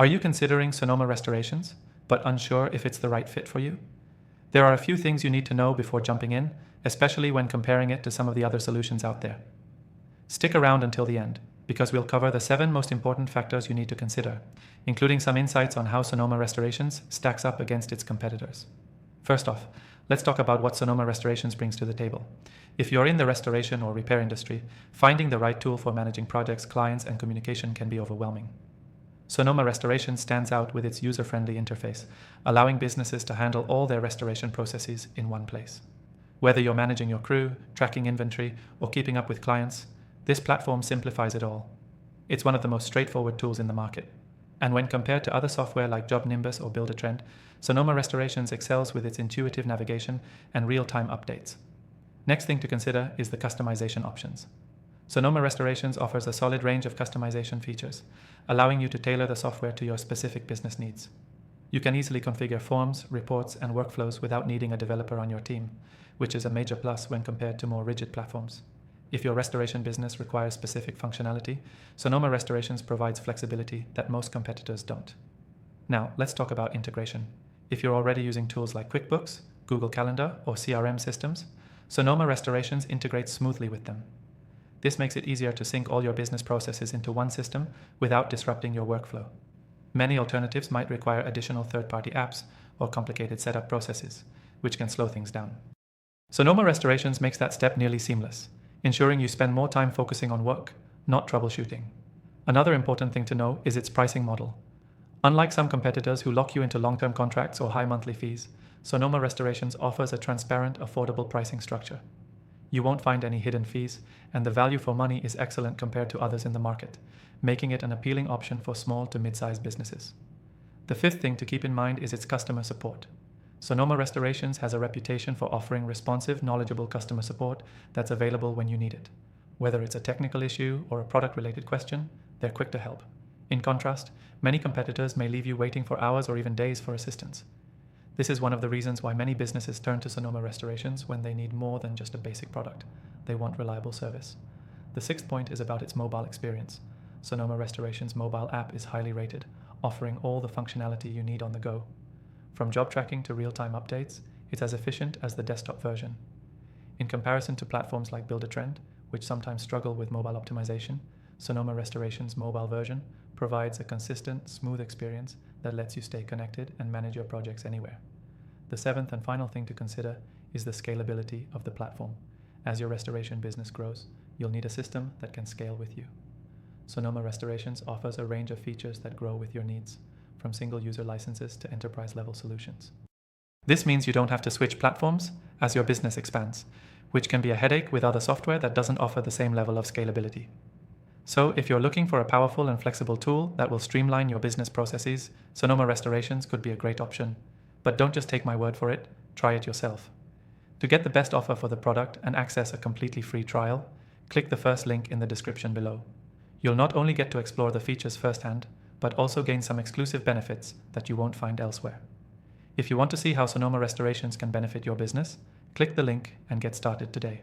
Are you considering Sonoma restorations, but unsure if it's the right fit for you? There are a few things you need to know before jumping in, especially when comparing it to some of the other solutions out there. Stick around until the end, because we'll cover the 7 most important factors you need to consider, including some insights on how Sonoma Restorations stacks up against its competitors. First off, let's talk about what Sonoma Restorations brings to the table. If you're in the restoration or repair industry, finding the right tool for managing projects, clients, and communication can be overwhelming. Sonoma Restoration stands out with its user-friendly interface, allowing businesses to handle all their restoration processes in one place. Whether you're managing your crew, tracking inventory, or keeping up with clients, this platform simplifies it all. It's one of the most straightforward tools in the market. And when compared to other software like Job Nimbus or Build a Trend, Sonoma Restorations excels with its intuitive navigation and real-time updates. Next thing to consider is the customization options. Sonoma Restorations offers a solid range of customization features, allowing you to tailor the software to your specific business needs. You can easily configure forms, reports, and workflows without needing a developer on your team, which is a major plus when compared to more rigid platforms. If your restoration business requires specific functionality, Sonoma Restorations provides flexibility that most competitors don't. Now, let's talk about integration. If you're already using tools like QuickBooks, Google Calendar, or CRM systems, Sonoma Restorations integrates smoothly with them. This makes it easier to sync all your business processes into one system without disrupting your workflow. Many alternatives might require additional third-party apps or complicated setup processes, which can slow things down. Sonoma Restorations makes that step nearly seamless, ensuring you spend more time focusing on work, not troubleshooting. Another important thing to know is its pricing model. Unlike some competitors who lock you into long-term contracts or high monthly fees, Sonoma Restorations offers a transparent, affordable pricing structure. You won't find any hidden fees, and the value for money is excellent compared to others in the market, making it an appealing option for small to mid-sized businesses. The fifth thing to keep in mind is its customer support. Sonoma Restorations has a reputation for offering responsive, knowledgeable customer support that's available when you need it. Whether it's a technical issue or a product-related question, they're quick to help. In contrast, many competitors may leave you waiting for hours or even days for assistance. This is one of the reasons why many businesses turn to Sonoma Restorations when they need more than just a basic product. They want reliable service. The sixth point is about its mobile experience. Sonoma Restorations' mobile app is highly rated, offering all the functionality you need on the go. From job tracking to real-time updates, it's as efficient as the desktop version. In comparison to platforms like Build a Trend, which sometimes struggle with mobile optimization, Sonoma Restorations' mobile version provides a consistent, smooth experience that lets you stay connected and manage your projects anywhere. The seventh and final thing to consider is the scalability of the platform. As your restoration business grows, you'll need a system that can scale with you. Sonoma Restorations offers a range of features that grow with your needs, from single user licenses to enterprise-level solutions. This means you don't have to switch platforms as your business expands, which can be a headache with other software that doesn't offer the same level of scalability. So if you're looking for a powerful and flexible tool that will streamline your business processes, Sonoma Restorations could be a great option. But don't just take my word for it, try it yourself. To get the best offer for the product and access a completely free trial, click the first link in the description below. You'll not only get to explore the features firsthand, but also gain some exclusive benefits that you won't find elsewhere. If you want to see how Sonoma Restorations can benefit your business, click the link and get started today.